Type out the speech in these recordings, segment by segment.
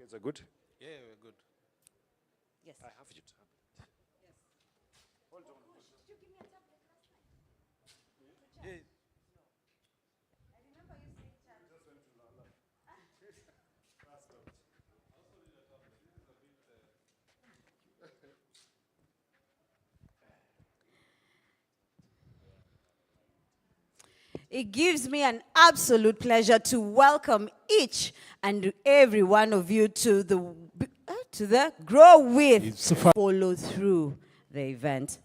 guys are good? Yeah, we're good. Yes. I have your tablet. Hold on. Did you give me a tablet last night? Yeah. I remember you saying tablet. Just went to Lala. Passed out. It gives me an absolute pleasure to welcome each and every one of you to the Grow With follow through the event.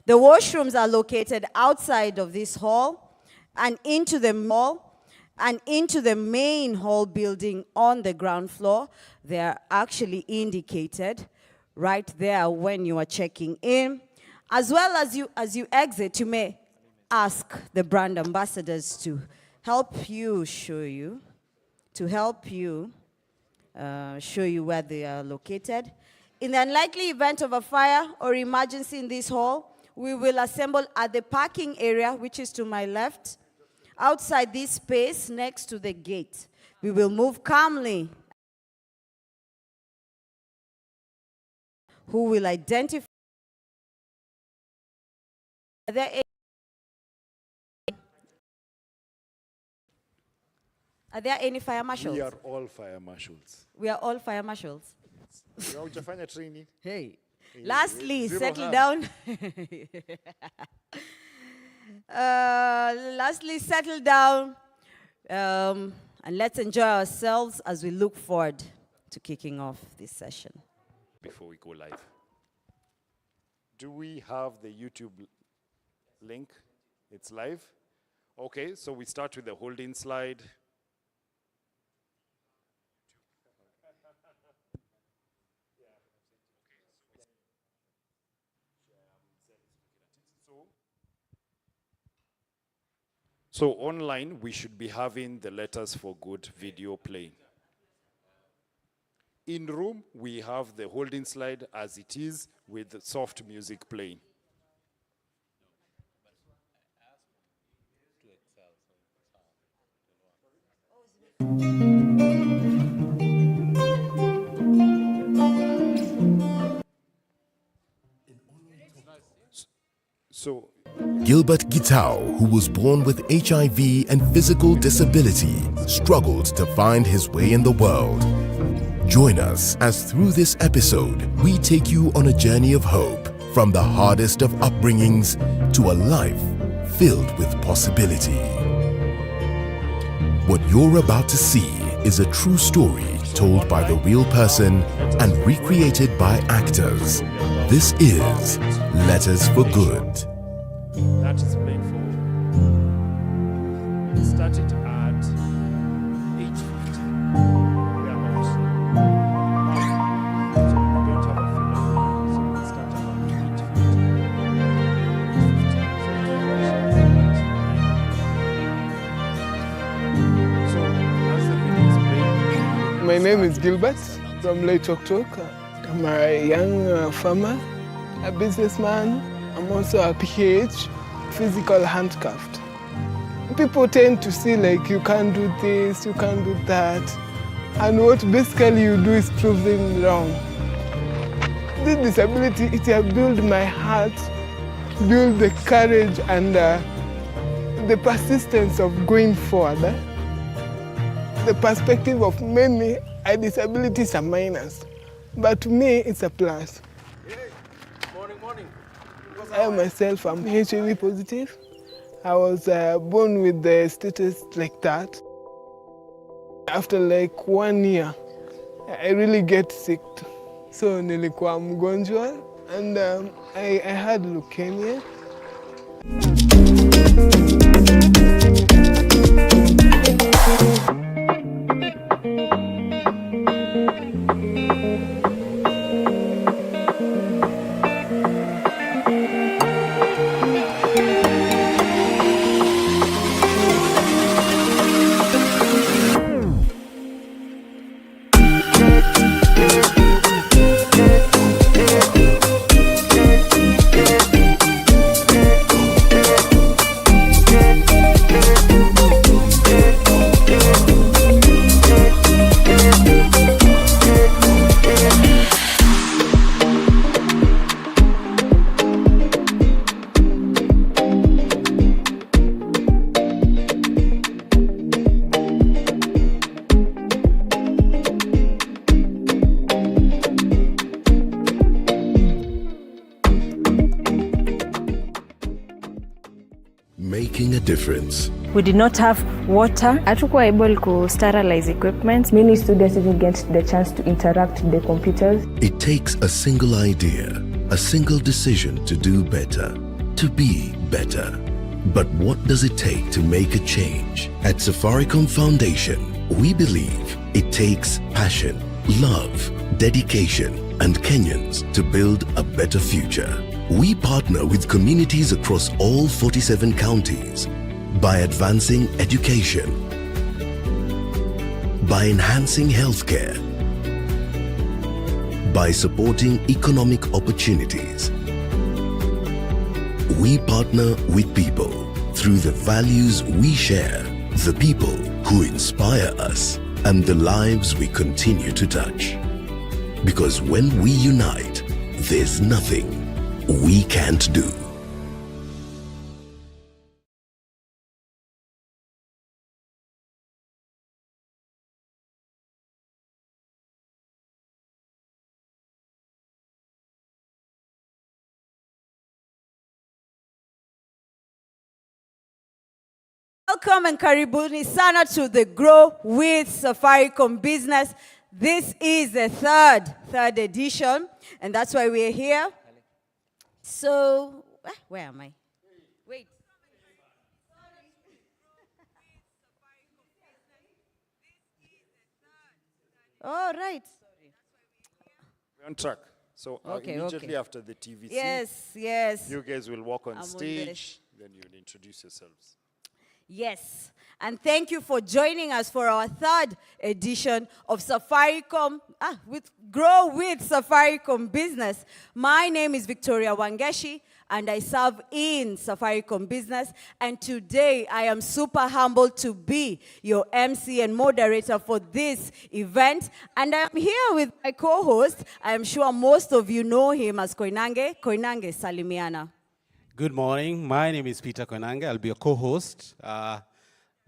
The washrooms are located outside of this hall and into the mall and into the main hall building on the ground floor. They are actually indicated right there when you are checking in. As well as you exit, you may ask the brand ambassadors to help you show you where they are located. In the unlikely event of a fire or emergency in this hall, we will assemble at the parking area, which is to my left, outside this space next to the gate. We will move calmly. Who will identify? Are there any fire marshals? We are all fire marshals. We are all fire marshals. Hujafanya training. Hey. Hey, Lastly, zero settle harm. down. Lastly, settle down. And let's enjoy ourselves as we look forward to kicking off this session. Before we go live, do we have the YouTube link? It's live? Okay, so we start with the holding slide. So online, we should be having the Letters for Good video playing. In room, we have the holding slide as it is with soft music playing. So Gilbert Gitau, who was born with HIV and physical disability, struggled to find his way in the world. Join us as through this episode, we take you on a journey of hope from the hardest of upbringings to a life filled with possibility. What you're about to see is a true story told by the real person and recreated by actors. This is Letters for Good. that is playing for. It started at 8:50. We are not. So we're going to have a film. So we'll start about 8:50. So as the video is playing. My name is Gilbert from Lake Tok. I'm a young farmer, a businessman. I'm also a PH, physical handcuffed. People tend to see like you can't do this, you can't do that. And what basically you do is prove them wrong. This disability, it has built my heart, built the courage and the persistence of going forward. The perspective of many, a disability is a minus, but to me, it's a plus. Morning. I myself am HIV positive. I was born with the status like that. After like 1 year, I really get sick. So nilikuwa mgonjwa and I had leukemia. difference. We did not have water. Hatukuwa able to sterilize equipment. Many students didn't get the chance to interact with the computers. It takes a single idea, a single decision to do better, to be better. But what does it take to make a change? At Safaricom Foundation, we believe it takes passion, love, dedication, and Kenyans to build a better future. We partner with communities across all 47 counties by advancing education, by enhancing healthcare, by supporting economic opportunities. We partner with people through the values we share, the people who inspire us, and the lives we continue to touch. Because when we unite, there's nothing we can't do. Welcome and karibuni sana to the Grow with Safaricom Business. This is the third edition, and that's why we're here. So, where am I? Wait. All right. We're on track. So Okay, immediately okay. after the TVC, Yes. you guys will walk on I'm on stage, then you'll introduce yourselves. Yes. And thank you for joining us for our third edition of Safaricom, with Grow with Safaricom Business. My name is Victoria Wangeshi, and I serve in Safaricom Business. And today, I am super humbled to be your MC and moderator for this event. And I'm here with my co-host. I am sure most of you know him as Koinange. Koinange Salimiana. Good morning. My name is Peter Konanga. I'll be a co-host.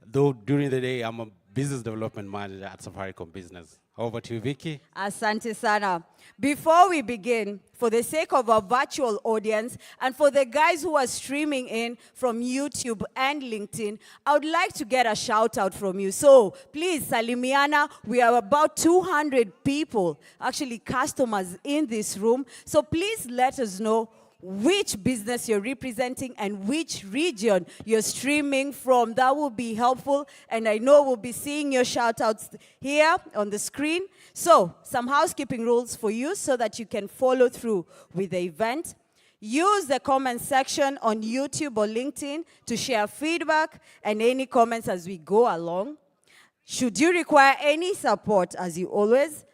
Though during the day, I'm a business development manager at Safaricom Business. Over to you, Vicky. Asante sana. Before we begin, for the sake of our virtual audience and for the guys who are streaming in from YouTube and LinkedIn, I would like to get a shout out from you. So please, Salimiana, we are about 200 people, actually customers in this room. So please let us know which business you're representing and which region you're streaming from. That will be helpful, and I know we'll be seeing your shout-outs here on the screen. So, some housekeeping rules for you so that you can follow through with the event. Use the comment section on YouTube or LinkedIn to share feedback and any comments as we go along. Should you require any support, as always,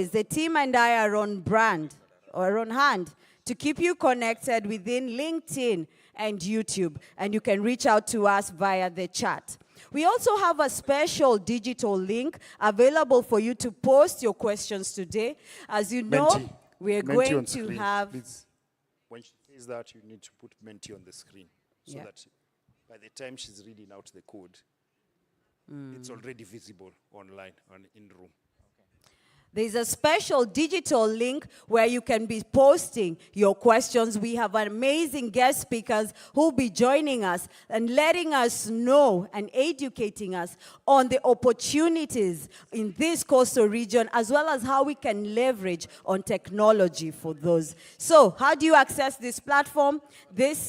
the team and I are on brand or on hand to keep you connected within LinkedIn and YouTube, and you can reach out to us via the chat. We also have a special digital link available for you to post your questions today. As you know, we're Menti going on to screen, have... please. When she says that, you need to put Menti on the screen so that by the time she's reading out the code, it's already visible online in room. There's a special digital link where you can be posting your questions. We have amazing guest speakers who will be joining us and letting us know and educating us on the opportunities in this coastal region, as well as how we can leverage on technology for those. So how do you access this platform?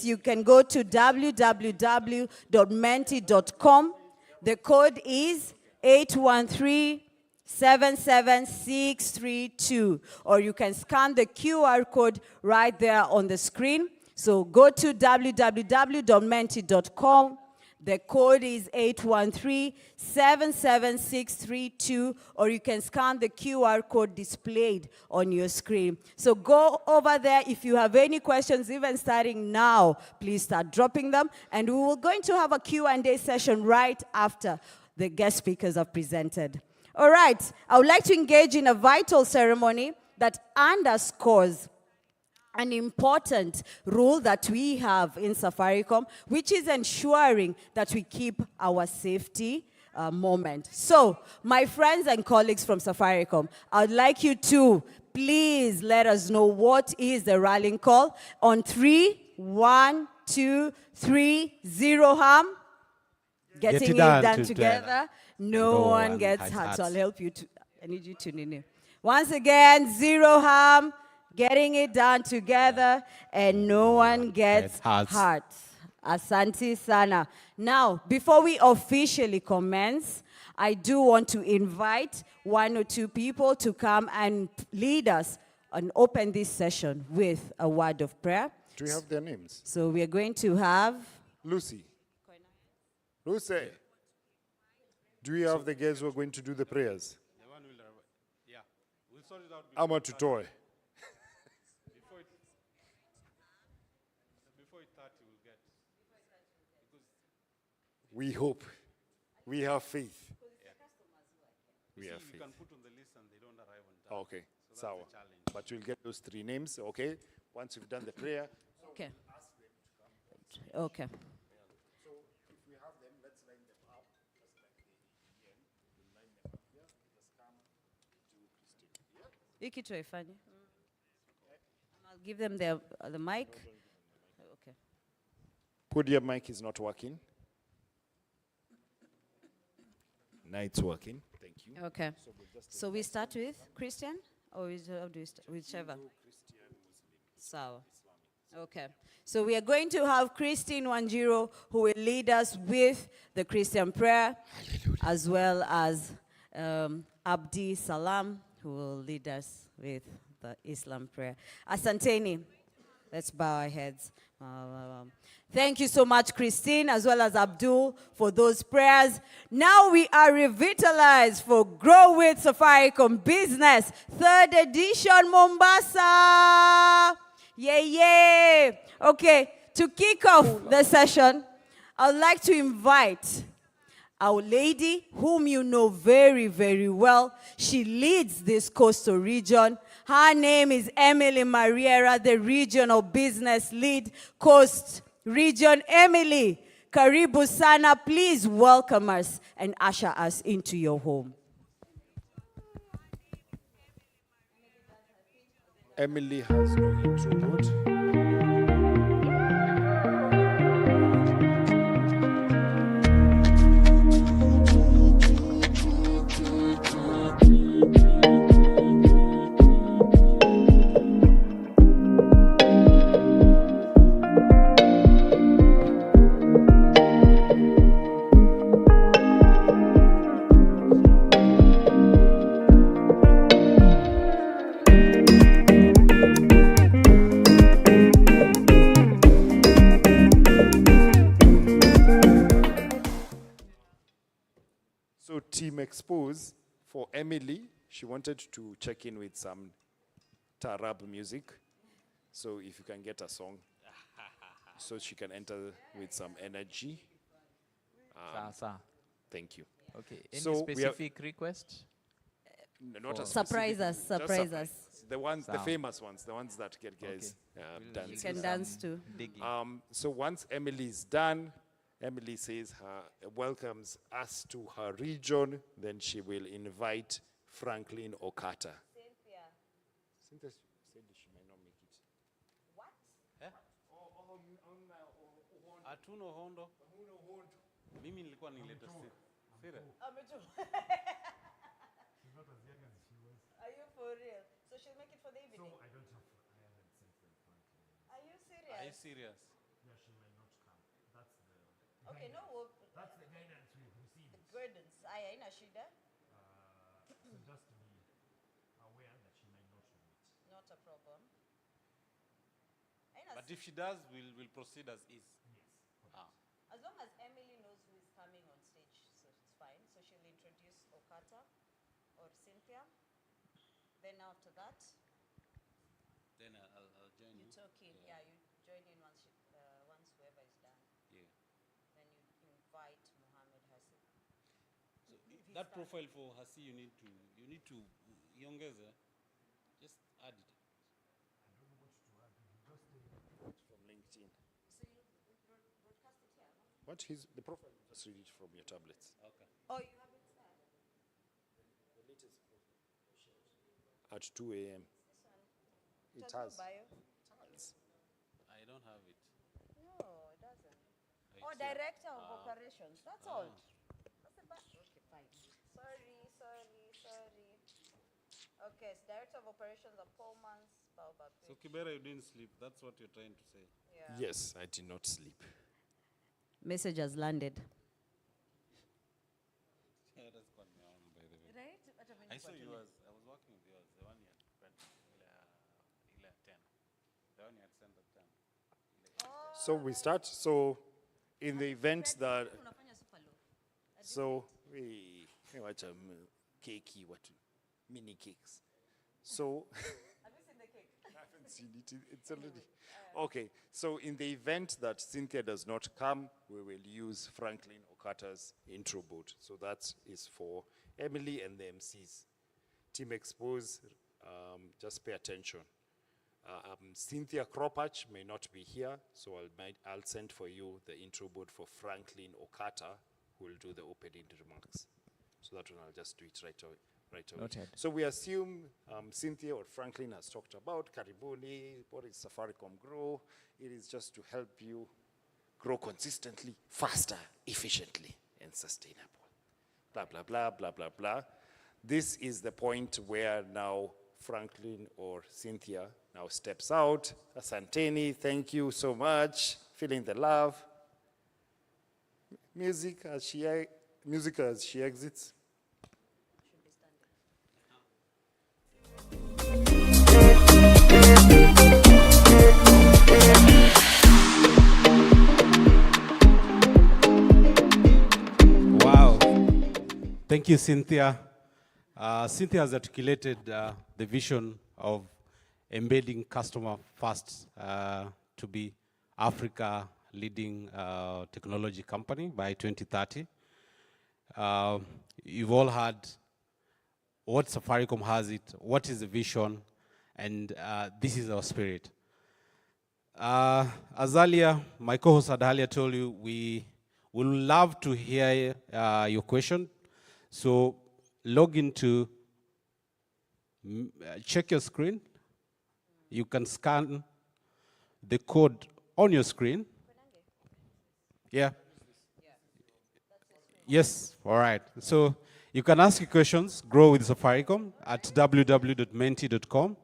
You can go to www.menti.com. The code is 813-77632, or you can scan the QR code right there on the screen. So go to www.menti.com. The code is 813-77632, or you can scan the QR code displayed on your screen. So go over there. If you have any questions, even starting now, please start dropping them. And we will going to have a Q&A session right after the guest speakers have presented. All right, I would like to engage in a vital ceremony that underscores an important rule that we have in Safaricom, which is ensuring that we keep our safety moment. So, my friends and colleagues from Safaricom, I'd like you to please let us know what is the rallying call. On 3, 1, 2, 3, 0 harm. getting it done together. No one gets hurt. So I'll help you. I need you to nini. Once again, zero harm, getting it done together, and no one gets hurt. Asante sana. Now, before we officially commence, I do want to invite one or two people to come and lead us and open this session with a word of prayer. Do we have their names? So we are going to have Lucy. Lucy. Do we have the guys who are going to do the prayers? Yeah. We'll sort it out. I'm a tutoy. Before it starts, you will get. We hope. We have faith. We have You faith. can put on the list and they don't arrive on time. Okay, So sawa. that's the challenge. But you'll get those 3 names, okay? Once you've done the prayer. Okay. Okay. So if we have them, let's line them up. Just like the EM. We'll line them up here. Just come to Christine. Hii kitu haifanye. I'll give them the mic. Okay. Podium mic is not working. Now it's working. Thank you. Okay. So we start with Christian, or how do we start? Whichever. So, okay. So we are going to have Christine Wanjiro, who will lead us with the Christian prayer, as well as Abdi Salam, who will lead us with the Islam prayer. Asanteni. Let's bow our heads. Thank you so much, Christine, as well as Abdul, for those prayers. Now we are revitalized for Grow with Safaricom Business, 3rd edition, Mombasa. Yay. Okay, to kick off the session, I would like to invite our lady, whom you know very, very well. She leads this coastal region. Her name is Emily Mariera, the regional business lead, Coast Region. Emily, karibu sana. Please welcome us and usher us into your home. Emily has no intro mode. So Team Expose, for Emily, she wanted to check in with some Tarab music. So if you can get a song, so she can enter with some energy. Thank you. Okay. Any So we have- specific request? Not a Surprise us, specific- just surprise us. The ones, the Sound. famous ones, the ones that get guys You dancing. can dance too. Digging. So once Emily is done, Emily says welcomes us to her region, then she will invite Franklin Okata. Cynthia said she might not make it. Atuno hondo. Mimi nilikuwa nileta sira. Are you for real? So she'll make it for the evening? So I don't have, Are you serious? Are you serious? Okay, no, that's the guidance we received. The guidance. Aya, ina shida? So just be aware that she might not do it. Not a problem. But if she does, we'll proceed as is. As long as Emily knows who is coming on stage, so it's fine. So she'll introduce Okata or Cynthia. Then after that, Then I'll join you you. talk in. Yeah, you join in once whoever is done. Yeah. Then you invite Mohammed Hassan. So that profile for Hasi, you need to iongeze. Just add it. From LinkedIn. What is the profile? Just read it from your tablets. Okay. Oh, you have it there? The latest profile at 2 a.m. It has. Bio? I don't have it. No, it doesn't. Oh, director of operations. That's all. What's the back? Okay, fine. Sorry. Okay, so director of operations of Pullman's Baobab. So Kibera, you didn't sleep. That's what you're trying to say. Yeah. Yes, I did not sleep. Message has landed. Yeah, that's got me on, by the way. Right? I saw yours. I was working with yours. The one you had read, 10. The one you had sent at 10. So we start. So in the event that, so we watch cakey, what mini cakes. So Have you seen the cake? I haven't seen it. It's already okay. So in the event that Cynthia does not come, we will use Franklin Okata's intro board. So that is for Emily and the MCs. Team Expose, just pay attention. Cynthia Kropach may not be here, so I'll send for you the intro board for Franklin Okata, who will do the opening remarks. So that one I'll just do it right away. Noted. So we assume Cynthia or Franklin has talked about Karibuni, what is Safaricom Grow. It is just to help you grow consistently, faster, efficiently, and sustainable. Blah, blah, blah, blah, blah, blah. This is the point where now Franklin or Cynthia now steps out. Asanteni, thank you so much. Feeling the love. Music as she exits. Wow. Thank you, Cynthia. Cynthia has articulated the vision of embedding customer first to be Africa leading technology company by 2030. You've all heard what Safaricom has it, what is the vision, and this is our spirit. As earlier, my co-host had earlier told you, we would love to hear your question. So log into, check your screen. You can scan the code on your screen. Yeah. Yes, all right. So you can ask your questions, grow with Safaricom at www.menti.com.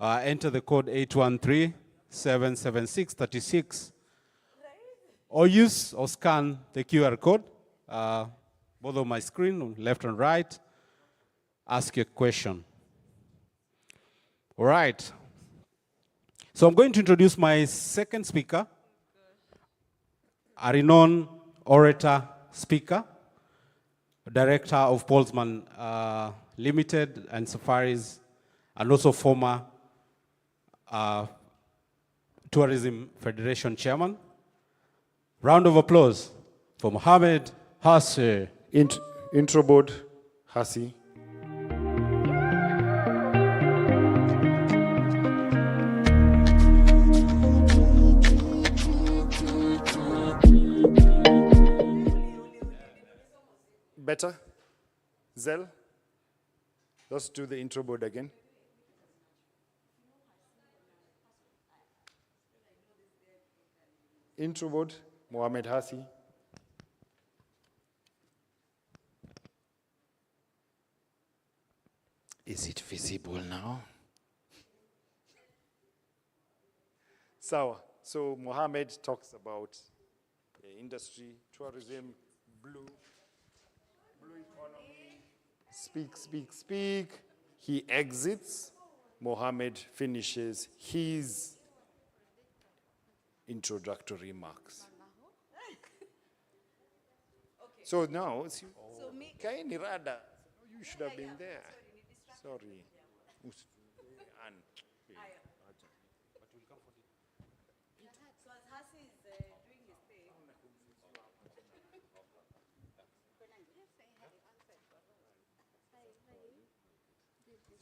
Enter the code 813-776-36. Or use or scan the QR code, both on my screen, left and right. Ask your question. All right. So I'm going to introduce my second speaker, a renowned orator speaker, director of Polsman Limited and Safaris, and also former Tourism Federation chairman. Round of applause for Mohammed Hassi. Intro board, Hassi. Better? Zell? Let's do the intro board again. Intro board, Mohammed Hassi. Is it visible now? So Mohammed talks about the industry, tourism, blue economy, speak. He exits. Mohammed finishes his introductory remarks. So now, Kaini Rada, you should have been there. Sorry.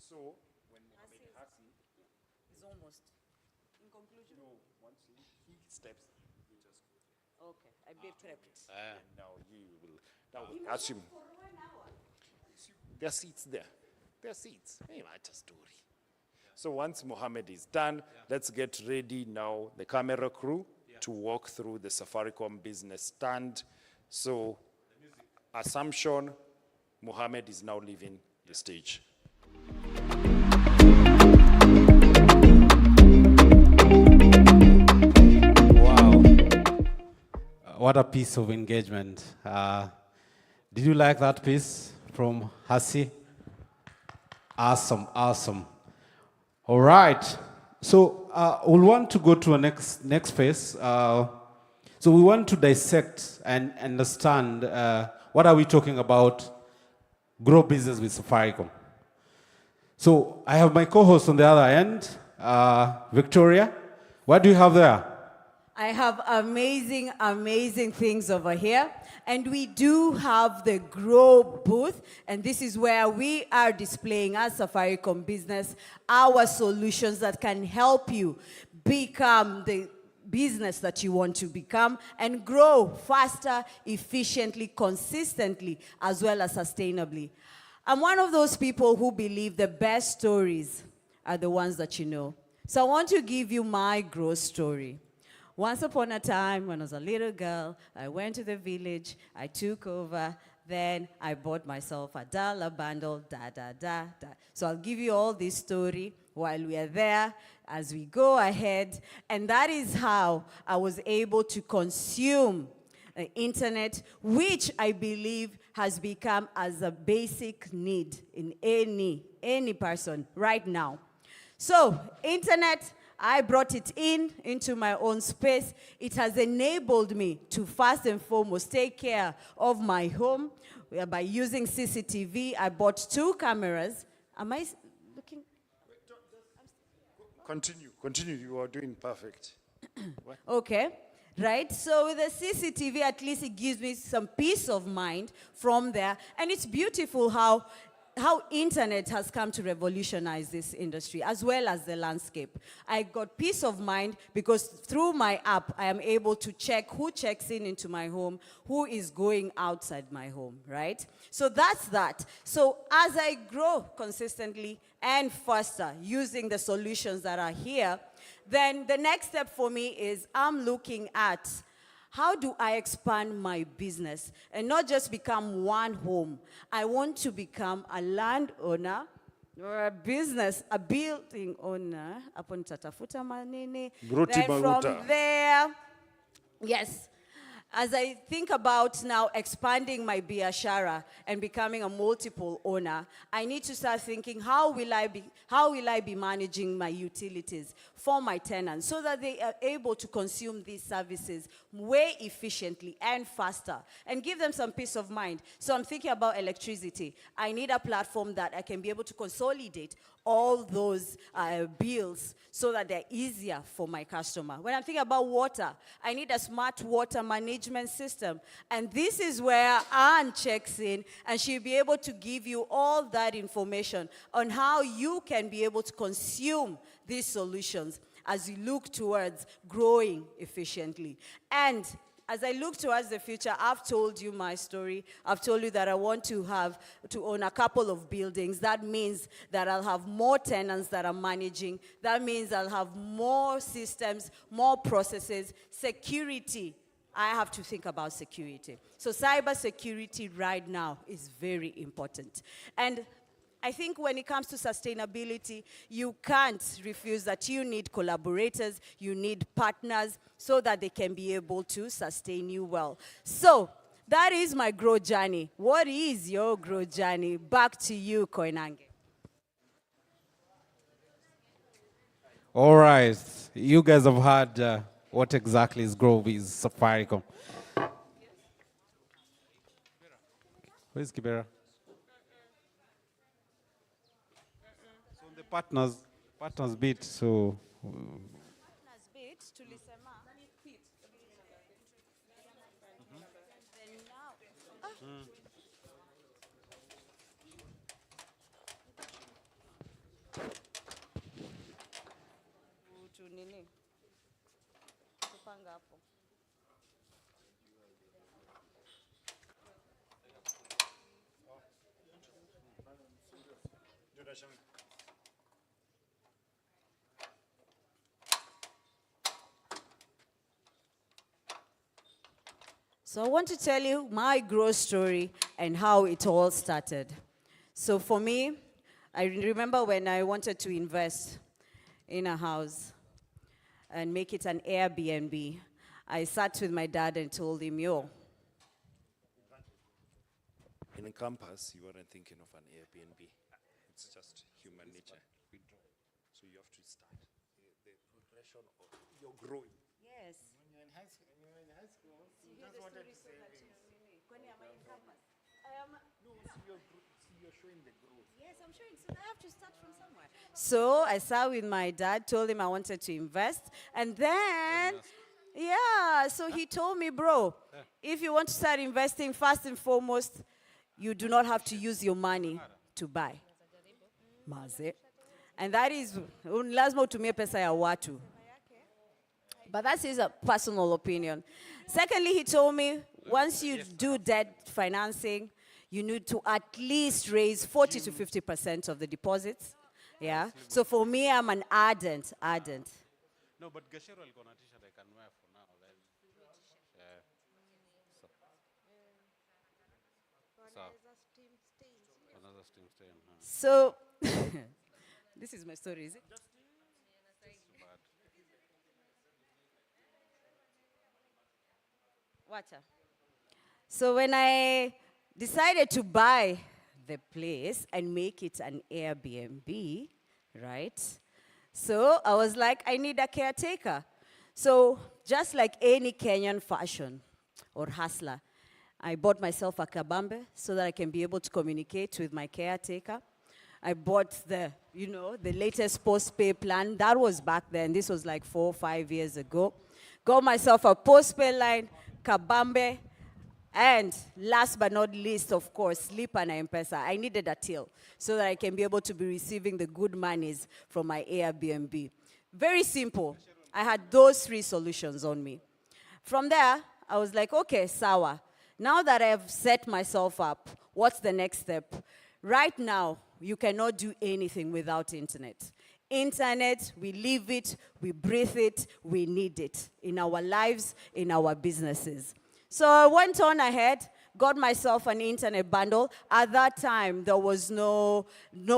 So, when Mohammed Hassi It's almost. In conclusion. No, once he steps, you just go. Okay, I be prepped. And now he will. Now we ask him. There are seats there. There are seats. Hey, that's a story. So once Mohammed is done, let's get ready now, the camera crew, to walk through the Safaricom business stand. So, Assumption Mohammed is now leaving the stage. Wow. What a piece of engagement. Did you like that piece from Hasi? Awesome, awesome. All right. So we'll want to go to a next phase. So we want to dissect and understand what are we talking about, grow business with Safaricom. So I have my co-host on the other end, Victoria. What do you have there? I have amazing, amazing things over here. And we do have the Grow booth. And this is where we are displaying as Safaricom business our solutions that can help you become the business that you want to become and grow faster, efficiently, consistently, as well as sustainably. I'm one of those people who believe the best stories are the ones that you know. So I want to give you my growth story. Once upon a time, when I was a little girl, I went to the village, I took over, then I bought myself a dollar bundle, da. So I'll give you all this story while we are there, as we go ahead. And that is how I was able to consume the internet, which I believe has become as a basic need in any person right now. So, internet, I brought it into my own space. It has enabled me to first and foremost take care of my home by using CCTV. I bought 2 cameras. Am I looking? Continue, you are doing perfect. Okay, right? So with the CCTV, at least it gives me some peace of mind from there. And it's beautiful how internet has come to revolutionize this industry as well as the landscape. I got peace of mind because through my app, I am able to check who checks into my home, who is going outside my home, right? So that's that. So as I grow consistently and faster using the solutions that are here, then the next step for me is I'm looking at how do I expand my business and not just become one home? I want to become a landowner or a business, a building owner. Upon tatafuta manini. Then from there, yes. As I think about now expanding my biashara and becoming a multiple owner, I need to start thinking how will I be managing my utilities for my tenants so that they are able to consume these services way efficiently and faster and give them some peace of mind. So I'm thinking about electricity. I need a platform that I can be able to consolidate all those bills so that they're easier for my customer. When I'm thinking about water, I need a smart water management system. And this is where Anne checks in, and she'll be able to give you all that information on how you can be able to consume these solutions as you look towards growing efficiently. And as I look towards the future, I've told you my story. I've told you that I want to own a couple of buildings. That means that I'll have more tenants that I'm managing. That means I'll have more systems, more processes, security. I have to think about security. So cyber security right now is very important. And I think when it comes to sustainability, you can't refuse that you need collaborators, you need partners, so that they can be able to sustain you well. So that is my growth journey. What is your growth journey? Back to you, Koinange. All right. You guys have heard what exactly is grow with Safaricom. Where's Kibera? So the partners bit, so Partners bit tulisema. Then now. Nini? Tupanga hapo. So I want to tell you my growth story and how it all started. So for me, I remember when I wanted to invest in a house and make it an Airbnb, I sat with my dad and told him, yo, In a campus, you weren't thinking of an Airbnb. It's just human nature. So you have to start the progression of your growing. yes. When you're in high school, you just wanted to say things. No, so you're showing the growth. Yes, I'm sure. So I have to start from somewhere. So I sat with my dad, told him I wanted to invest, and then, yeah, so he told me, bro, if you want to start investing, first and foremost, you do not have to use your money to buy. Maze. And that is, lazima utumie pesa ya watu. But that's his personal opinion. Secondly, he told me, once you do debt financing, you need to at least raise 40 to 50% of the deposits. Yeah. So for me, I'm an ardent. No, but Gashero alikuwa na t-shirt I can wear for now. Then, another steam stain. So this is my story, is it? Wacha. So when I decided to buy the place and make it an Airbnb, right? So I was like, I need a caretaker. So just like any Kenyan fashion or hustler, I bought myself a kabambe so that I can be able to communicate with my caretaker. I bought the latest post-pay plan. That was back then. This was like 4 or 5 years ago. Got myself a post-pay line, kabambe, and last but not least, of course, Sleep and M-Pesa. I needed a till so that I can be able to be receiving the good monies from my Airbnb. Very simple. I had those 3 solutions on me. From there, I was like, okay, sawa. Now that I have set myself up, what's the next step? Right now, you cannot do anything without internet. Internet, we live it, we breathe it, we need it in our lives, in our businesses. So I went on ahead, got myself an internet bundle. At that time, there was no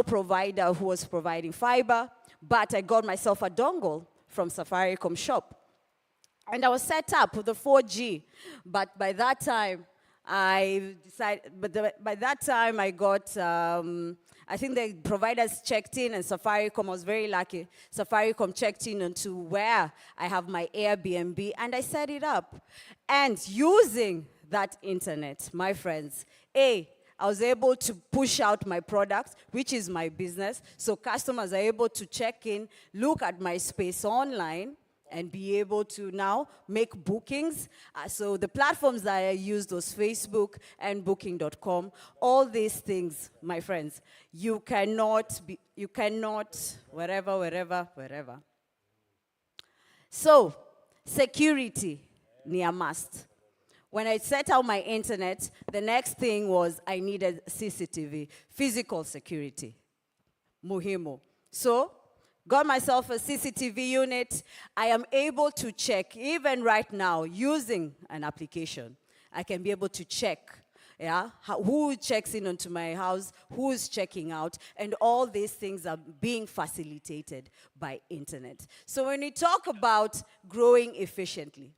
provider who was providing fiber, but I got myself a dongle from Safaricom shop. And I was set up with the 4G, but by that time, I got, I think the providers checked in and Safaricom, I was very lucky. Safaricom checked in onto where I have my Airbnb and I set it up. And using that internet, my friends, I was able to push out my products, which is my business. So customers are able to check in, look at my space online, and be able to now make bookings. So the platforms that I use, those Facebook and Booking.com, all these things, my friends, you cannot, wherever. So, security, ni a must. When I set out my internet, the next thing was I needed CCTV, physical security, muhimu. So, got myself a CCTV unit. I am able to check, even right now, using an application. I can be able to check, who checks in onto my house, who's checking out, and all these things are being facilitated by internet. So when we talk about growing efficiently,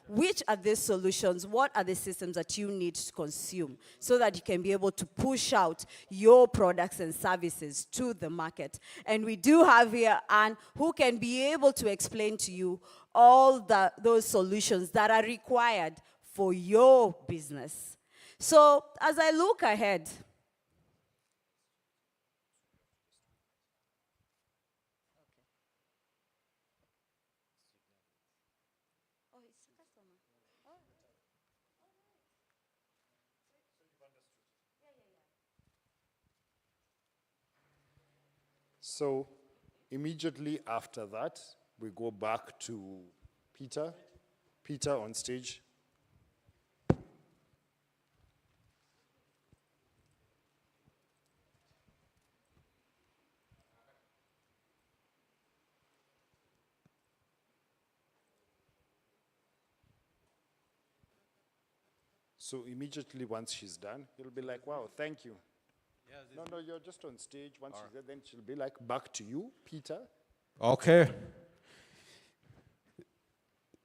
which are these solutions? What are the systems that you need to consume so that you can be able to push out your products and services to the market? And we do have here Anne who can be able to explain to you all those solutions that are required for your business. So as I look ahead, So immediately after that, we go back to Peter. Peter on stage. So immediately once she's done, you'll be like, wow, thank you. No, you're just on stage. Once she's there, then she'll be like, back to you, Peter. Okay.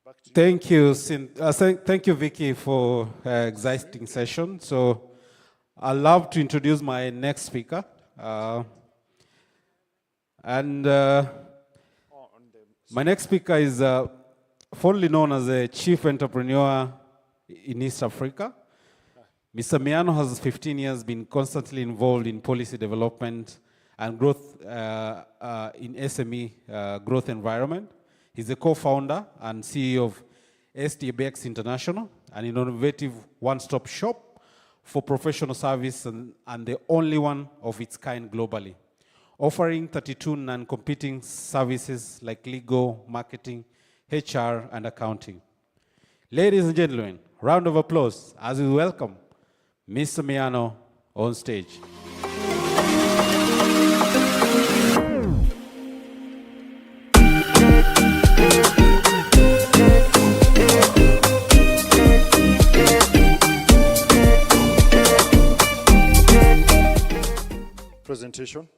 Back to you. Thank you, thank you, Vicky, for exciting session. So I'd love to introduce my next speaker. My next speaker is fondly known as a chief entrepreneur in East Africa. Mr. Miano has 15 years been constantly involved in policy development and growth in SME growth environment. He's a co-founder and CEO of SDBX International, an innovative one-stop shop for professional service and the only one of its kind globally, offering 32 non-competing services like legal, marketing, HR, and accounting. Ladies and gentlemen, round of applause as we welcome Mr. Miano on stage. Presentation.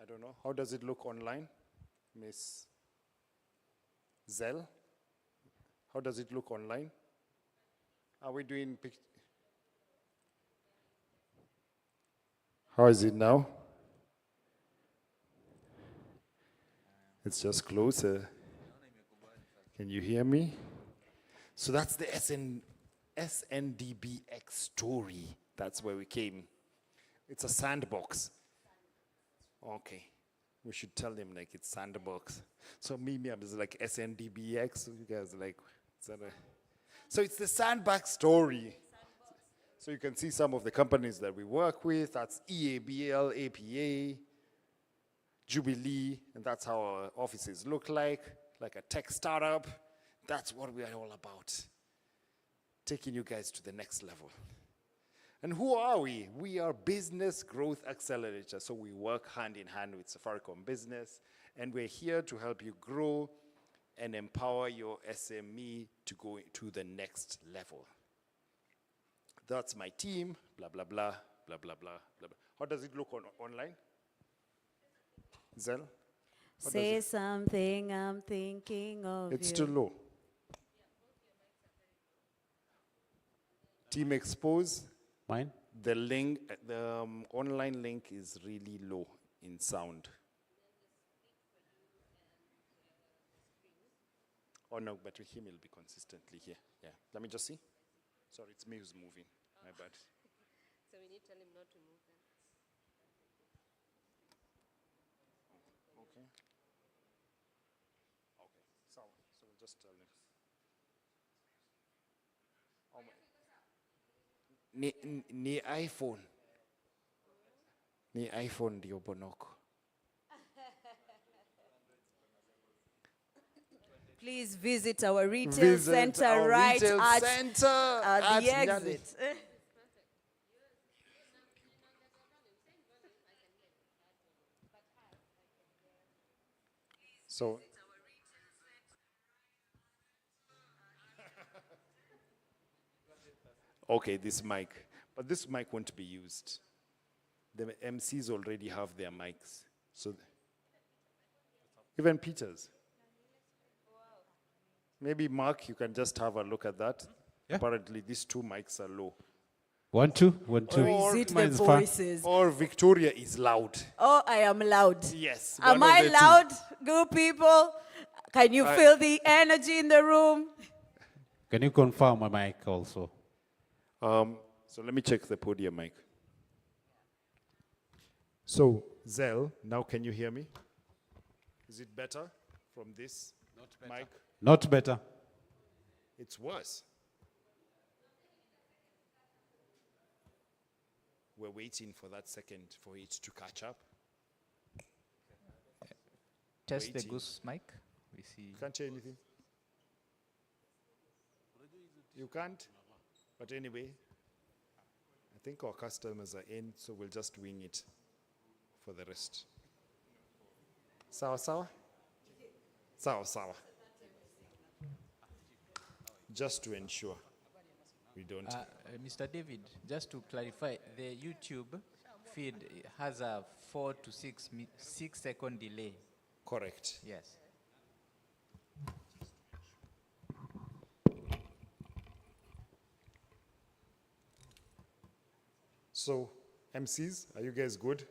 I don't know. How does it look online, Miss Zell? How does it look online? Are we doing How is it now? It's just closer. Can you hear me? So that's the SNDBX story. That's where we came. It's a sandbox. Okay. We should tell them like it's sandbox. So me, I'm just like SNDBX. So you guys are like, so it's the sandbox story. So you can see some of the companies that we work with. That's EABL, APA, Jubilee, and that's how our offices look like a tech startup. That's what we are all about. Taking you guys to the next level. And who are we? We are Business Growth Accelerator. So we work hand in hand with Safaricom Business, and we're here to help you grow and empower your SME to go to the next level. That's my team, blah, blah, blah, blah, blah, blah, blah. How does it look online? Zell? Say something, I'm thinking of It's you. too low. Team Expose. Mine? The link, the online link is really low in sound. Oh no, but with him it'll be consistently here. Yeah, let me just see. Sorry, it's me who's moving. My bad. So we need to tell him not to move then. Okay. Okay. So we'll just tell him. Oh my. Ni iPhone. Ni iPhone ndio bonoko. Please visit our retail center right at the exit. So okay, this mic. But this mic won't be used. The MCs already have their mics. So even Peter's. Maybe Mark, you can just have a look at that. Yeah. Apparently these two mics are low. 1, 2, 1, 2. Or is it the Mine's fine. voices? Or Victoria is loud. Oh, I am loud. Yes. Am one of I the two. loud, good people? Can you feel the energy in the room? Can you confirm my mic also? So let me check the podium mic. So, Zell, now can you hear me? Is it better from this mic? Not better. It's worse. We're waiting for that second for it to catch up. Test the Waiting. goose mic. We see. You can't hear anything? You can't? But anyway, I think our customers are in, so we'll just wing it for the rest. Sawa sawa? Sawa sawa. just to ensure we don't. Mr. David, just to clarify, the YouTube feed has a 4 to 6 second delay. Correct. Yes. So, MCs, are you guys good?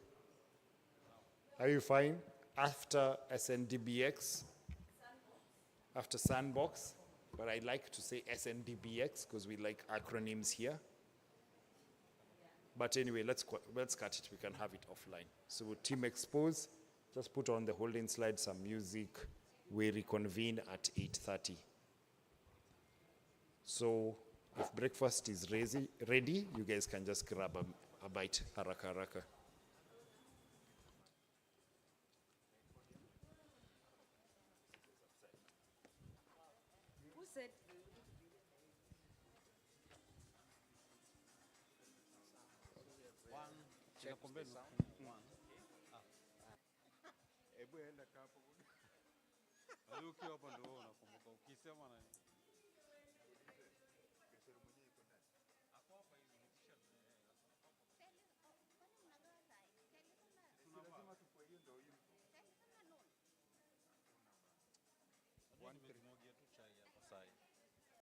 Are you fine? After SNDBX, after Sandbox, but I like to say SNDBX because we like acronyms here. But anyway, let's cut it. We can have it offline. So Team Expose, just put on the holding slide some music. We reconvene at 8:30. So if breakfast is ready, you guys can just grab a bite, haraka haraka. Who said? Hebu enda kapo. Ukiwa hapo ndio unakumbuka. Ukisema na